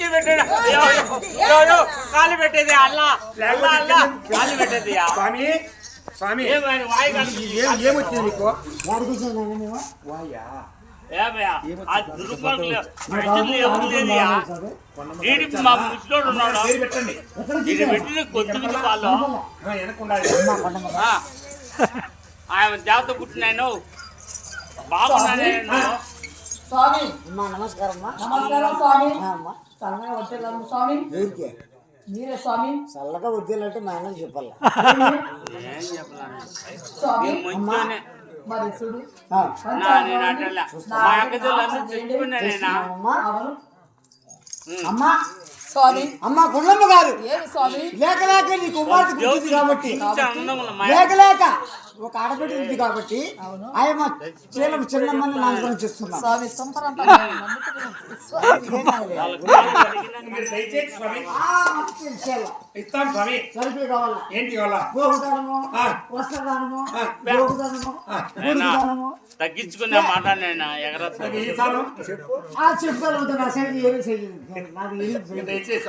దంచి పెట్టాడు కాలు పెట్టేది అల్లా కాలు పెట్టేది స్వామి స్వామి ఏమొచ్చింది నీకు వాయా మా ముసలోడు ఉన్నాడు పెట్టిన కొద్ది వాళ్ళు ఆయన దేవత పుట్టినాను బాగున్నాను స్వామి నమస్కారం స్వామి చల్లగా వచ్చేదాము స్వామి మీరే స్వామి చల్లగా వద్దేలంటే మా ఆయన చెప్పాలి స్వామి మరి చూడు అమ్మా స్వామి అమ్మ గుండమ్మ గారు లేక లేక నీ కుమార్తె పుట్టింది కాబట్టి లేక లేక ఒక ఆడబిడ్డ ఉంది కాబట్టి ఆయన చీలం చిన్నమ్మని నామకరణం చేస్తున్నాం స్వామి ఇస్తాను స్వామి సరిపోయి కావాలా ఏంటి కావాలా గోగుదానము వస్త్రదానము గోగుదానము తగ్గించుకునే మాట నేను చెప్తాను నా సైడ్ ఏమి చేయలేదు దయచేసి